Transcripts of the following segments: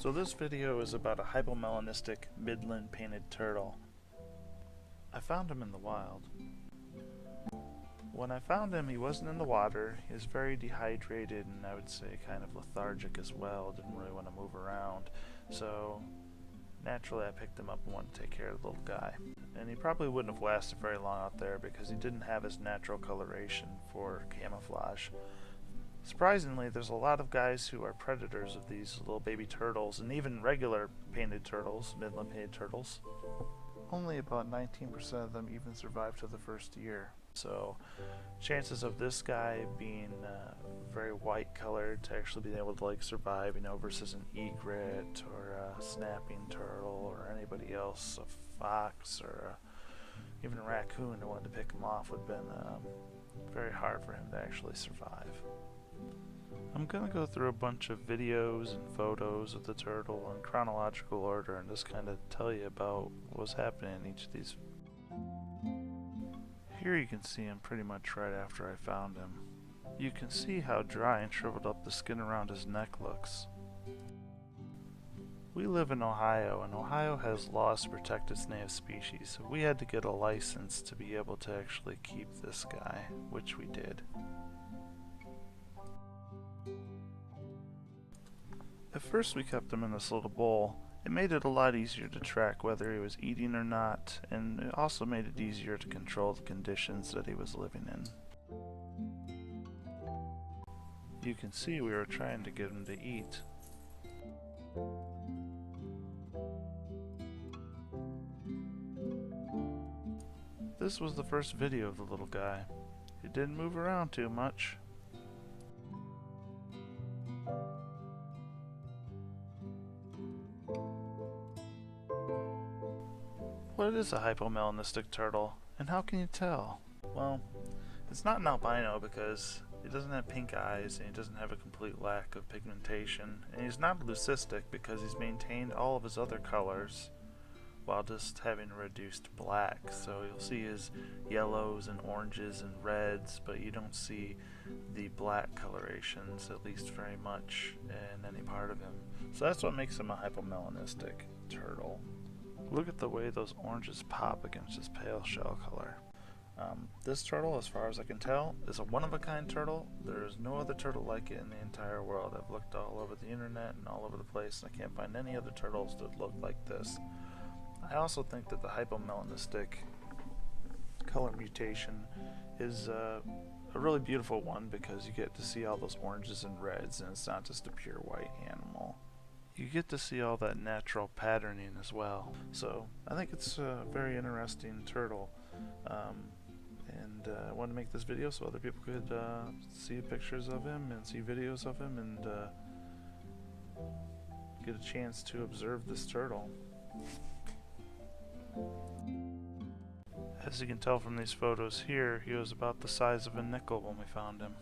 So this video is about a hypomelanistic Midland painted turtle. I found him in the wild. When I found him, he wasn't in the water. He was very dehydrated and I would say kind of lethargic as well. Didn't really want to move around. So naturally I picked him up and wanted to take care of the little guy. And he probably wouldn't have lasted very long out there because he didn't have his natural coloration for camouflage. Surprisingly, there's a lot of guys who are predators of these little baby turtles, and even regular painted turtles, Midland painted turtles. Only about 19% of them even survive to the first year. So chances of this guy being very white colored to actually being able to survive, versus an egret or a snapping turtle or anybody else, a fox or even a raccoon who wanted to pick him off, would have been very hard for him to actually survive. I'm going to go through a bunch of videos and photos of the turtle in chronological order and just kind of tell you about what was happening in each of these. Here you can see him pretty much right after I found him. You can see how dry and shriveled up the skin around his neck looks. We live in Ohio, and Ohio has laws to protect its native species, so we had to get a license to be able to actually keep this guy, which we did. At first we kept him in this little bowl. It made it a lot easier to track whether he was eating or not, and it also made it easier to control the conditions that he was living in. You can see we were trying to get him to eat. This was the first video of the little guy. He didn't move around too much. What is a hypomelanistic turtle, and how can you tell? Well, it's not an albino because he doesn't have pink eyes and he doesn't have a complete lack of pigmentation, and he's not leucistic because he's maintained all of his other colors while just having a reduced black. So you'll see his yellows and oranges and reds, but you don't see the black colorations, at least very much, in any part of him. So that's what makes him a hypomelanistic turtle. Look at the way those oranges pop against his pale shell color. This turtle, as far as I can tell, is a one-of-a-kind turtle. There is no other turtle like it in the entire world. I've looked all over the internet and all over the place, and I can't find any other turtles that look like this. I also think that the hypomelanistic color mutation is a really beautiful one because you get to see all those oranges and reds, and it's not just a pure white animal. You get to see all that natural patterning as well. So I think it's a very interesting turtle, and I wanted to make this video so other people could see pictures of him and see videos of him and get a chance to observe this turtle. As you can tell from these photos here, he was about the size of a nickel when we found him.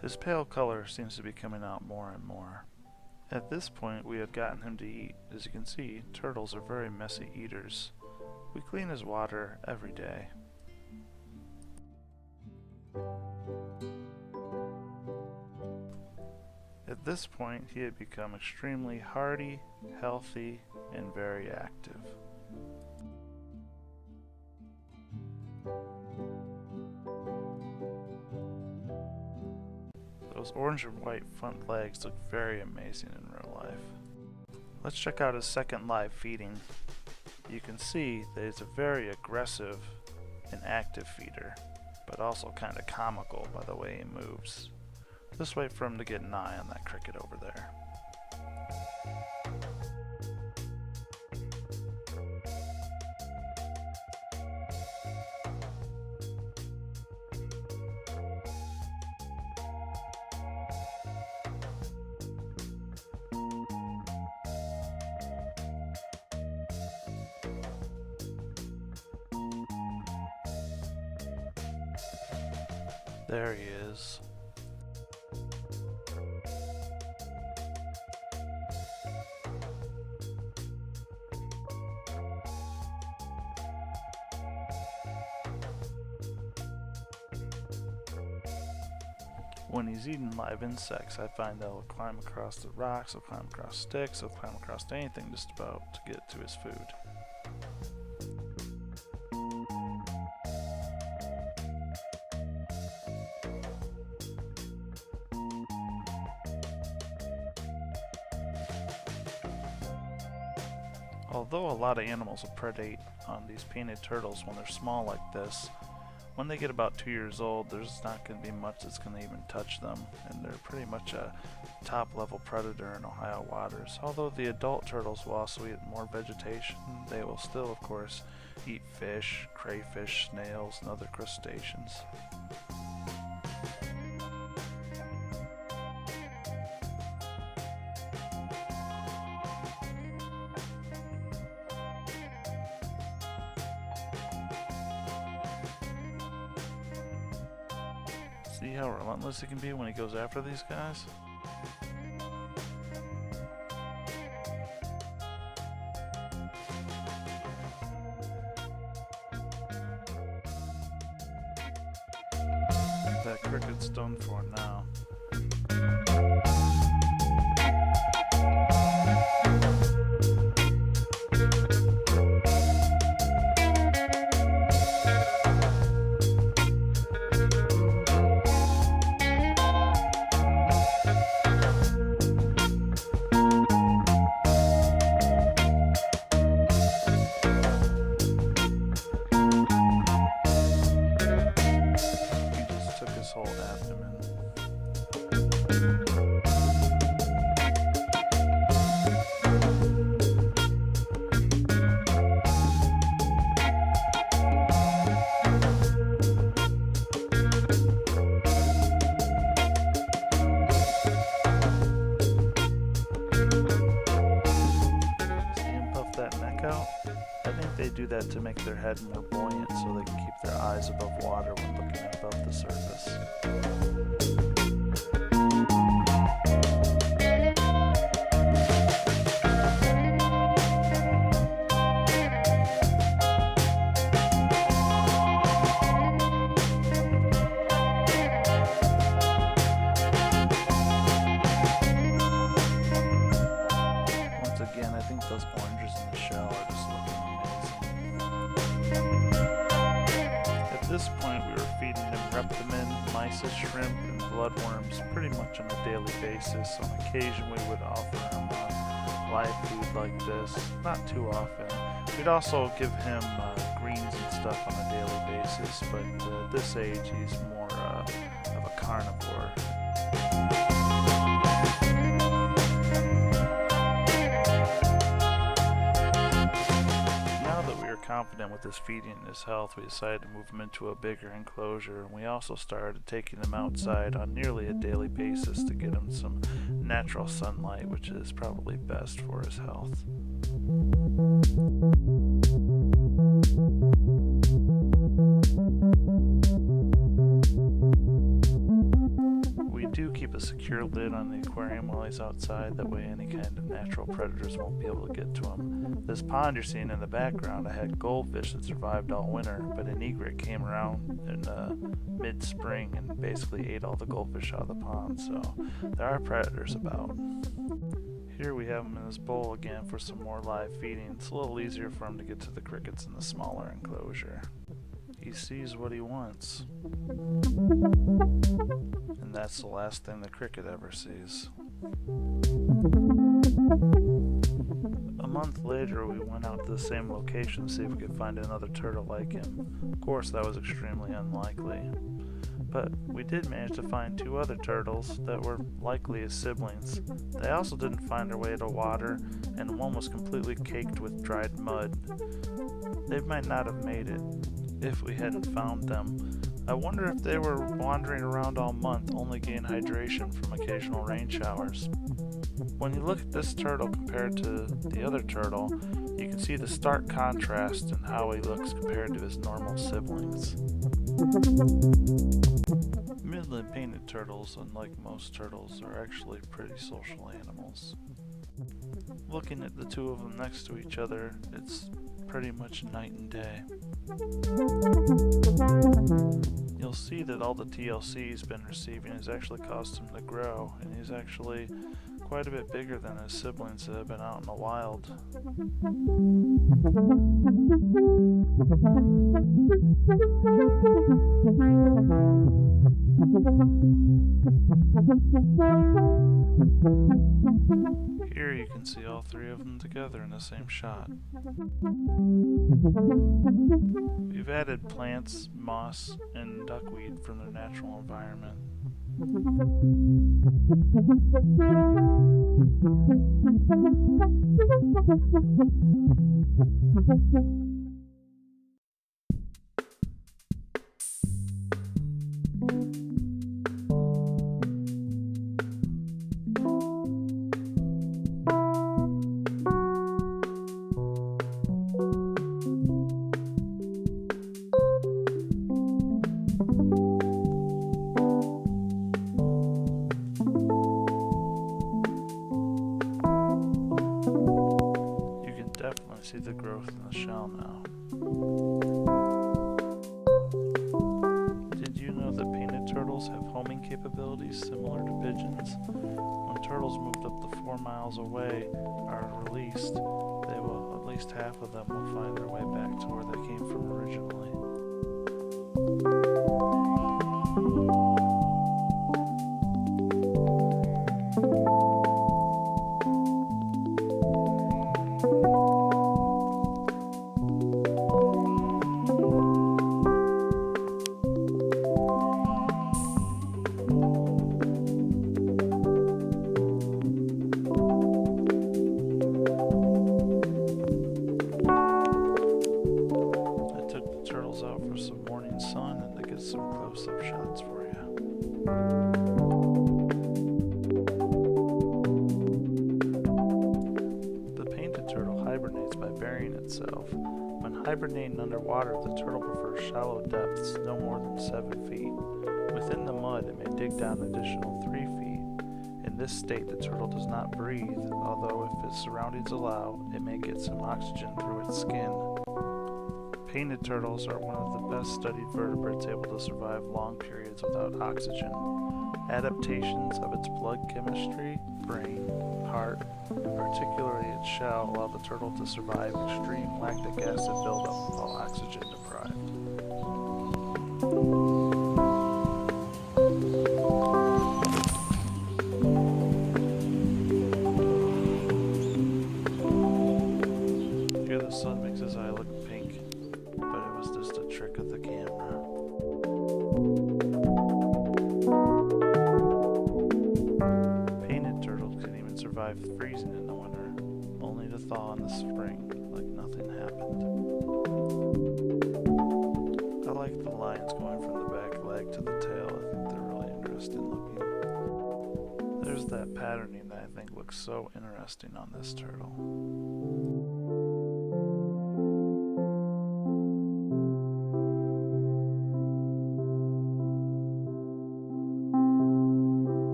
His pale color seems to be coming out more and more. At this point we had gotten him to eat. As you can see, turtles are very messy eaters. We clean his water every day. At this point he had become extremely hardy, healthy, and very active. Those orange and white front legs look very amazing in real life. Let's check out his second live feeding. You can see that he's a very aggressive and active feeder, but also kind of comical by the way he moves. Just wait for him to get an eye on that cricket over there. There he is. When he's eating live insects, I find that he'll climb across the rocks, he'll climb across sticks, he'll climb across anything just about to get to his food. Although a lot of animals will predate on these painted turtles when they're small like this, when they get about 2 years old, there's not going to be much that's going to even touch them, and they're pretty much a top-level predator in Ohio waters. Although the adult turtles will also eat more vegetation, they will still, of course, eat fish, crayfish, snails, and other crustaceans. See how relentless he can be when he goes after these guys? That cricket's done for now. Whole abdomen. See him puff that neck out? I think they do that to make their head more buoyant so they can keep their eyes above water when looking above the surface. Once again, I think those oranges in the shell are just looking amazing. At this point, we were feeding them reptimin, mysis, shrimp, and bloodworms pretty much on a daily basis. On occasion, we would offer him live food like this, not too often. We'd also give him greens and stuff on a daily basis, but at this age, he's more of a carnivore. Confident with his feeding and his health, we decided to move him into a bigger enclosure, and we also started taking him outside on nearly a daily basis to get him some natural sunlight, which is probably best for his health. We do keep a secure lid on the aquarium while he's outside, that way any kind of natural predators won't be able to get to him. This pond you're seeing in the background, I had goldfish that survived all winter, but an egret came around in mid-spring and basically ate all the goldfish out of the pond, so there are predators about. Here we have him in his bowl again for some more live feeding. It's a little easier for him to get to the crickets in the smaller enclosure. He sees what he wants. And that's the last thing the cricket ever sees. A month later, we went out to the same location to see if we could find another turtle like him. Of course, that was extremely unlikely. But we did manage to find 2 other turtles that were likely his siblings. They also didn't find their way to water, and one was completely caked with dried mud. They might not have made it if we hadn't found them. I wonder if they were wandering around all month, only gain hydration from occasional rain showers. When you look at this turtle compared to the other turtle, you can see the stark contrast in how he looks compared to his normal siblings. Midland painted turtles, unlike most turtles, are actually pretty social animals. Looking at the 2 of them next to each other, it's pretty much night and day. you'll see that all the TLC he's been receiving has actually caused him to grow, and he's actually quite a bit bigger than his siblings that have been out in the wild. Here you can see all three of them together in the same shot. We've added plants, moss, and duckweed from their natural environment. See the growth in the shell now. Did you know that painted turtles have homing capabilities similar to pigeons? When turtles moved up to 4 miles away are released, at least half of them will find their way back to where they came from originally. Out for some morning sun and to get some close-up shots for you. The painted turtle hibernates by burying itself. When hibernating underwater, the turtle prefers shallow depths no more than 7 feet. Within the mud, it may dig down an additional 3 feet. In this state, the turtle does not breathe, although if its surroundings allow, it may get some oxygen through its skin. Painted turtles are one of the best studied vertebrates able to survive long periods without oxygen. Adaptations of its blood chemistry, brain, heart, and particularly its shell allow the turtle to survive extreme lactic acid buildup while oxygen deprived. Here the sun makes his eye look pink, but it was just a trick of the camera. Painted turtles can even survive freezing in the winter, only to thaw in the spring like nothing happened. I like the lines going from the back leg to the tail. I think they're really interesting looking. There's that patterning that I think looks so interesting on this turtle.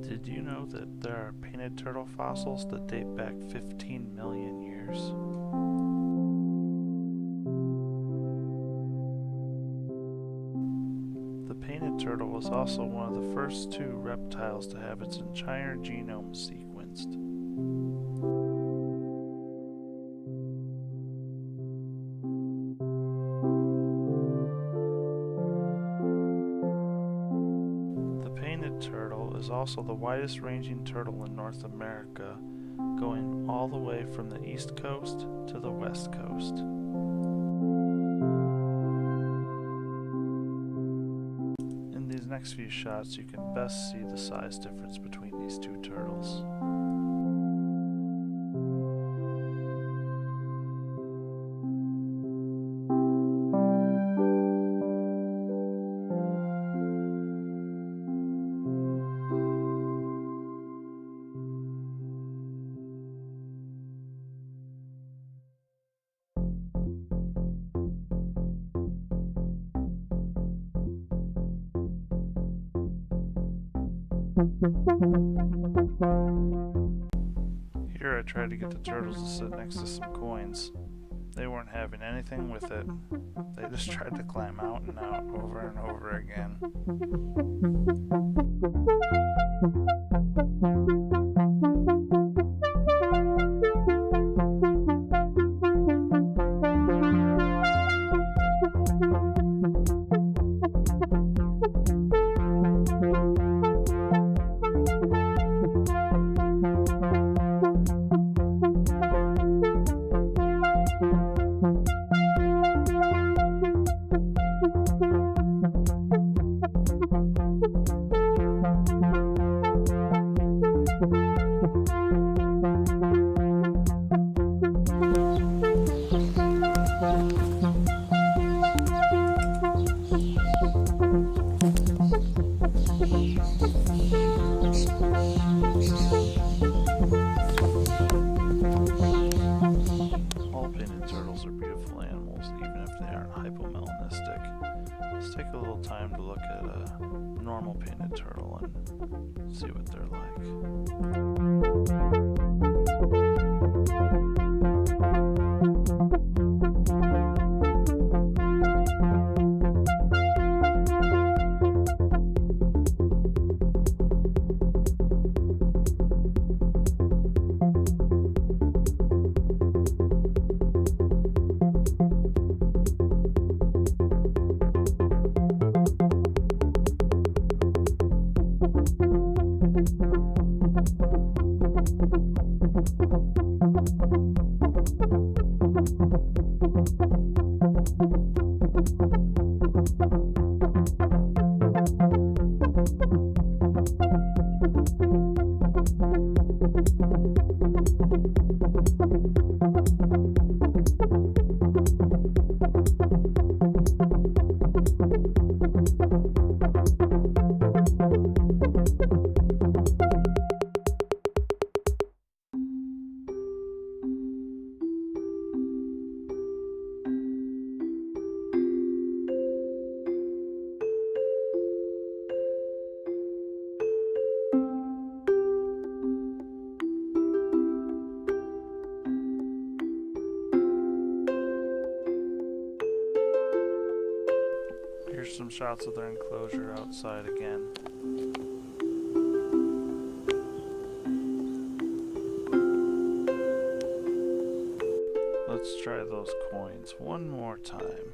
Did you know that there are painted turtle fossils that date back 15 million years? The painted turtle was also one of the first 2 reptiles to have its entire genome sequenced. Turtle is also the widest ranging turtle in North America, going all the way from the East Coast to the West Coast. In these next few shots, you can best see the size difference between these 2 turtles. Here I tried to get the turtles to sit next to some coins. They weren't having anything with it. They just tried to climb out and out over and over again. All painted turtles are beautiful animals, even if they aren't hypomelanistic. Let's take a little time to look at a normal painted turtle and see what they're like. Here's some shots of their enclosure outside again. Let's try those coins one more time.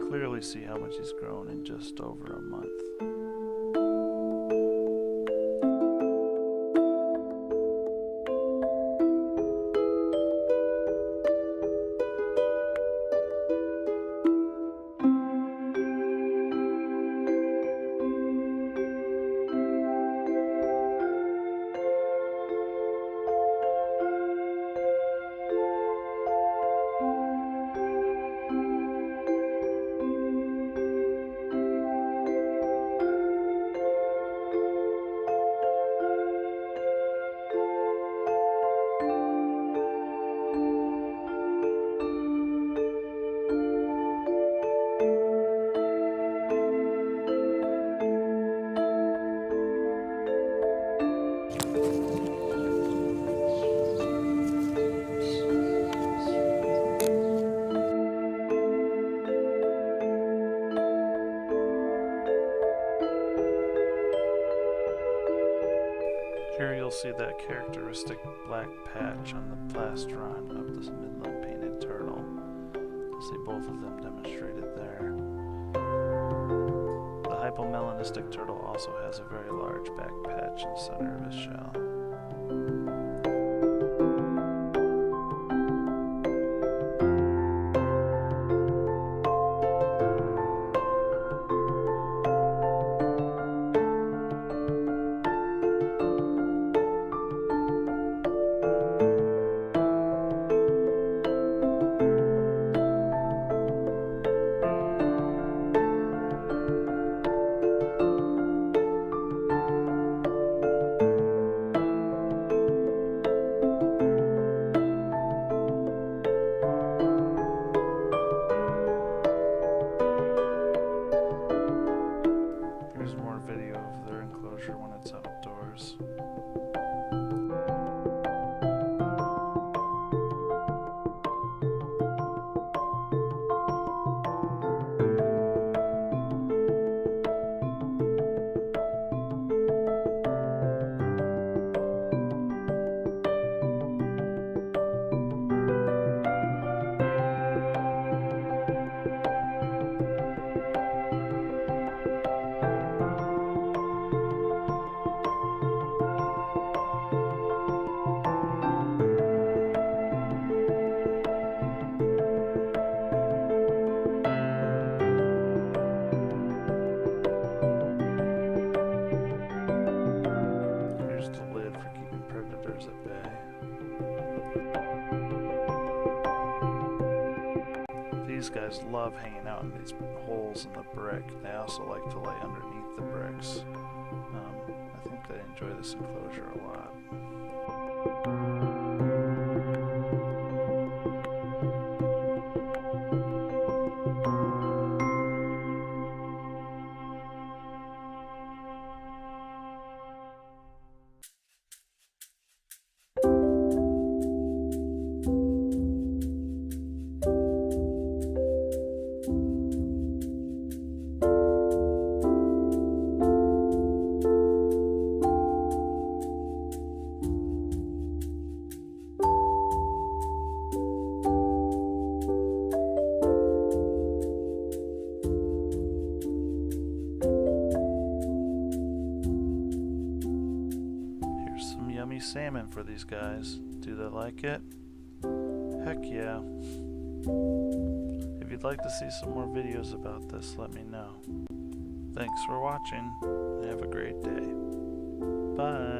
Clearly see how much he's grown in just over a month. Here you'll see that characteristic black patch on the plastron of this Midland painted turtle. You'll see both of them demonstrated there. The hypomelanistic turtle also has a very large back patch in the center of his shell. these guys love hanging out in these holes in the brick. They also like to lay underneath the bricks. I think they enjoy this enclosure a lot. Yummy salmon for these guys. Do they like it? Heck yeah. If you'd like to see some more videos about this, let me know. Thanks for watching. Have a great day. Bye.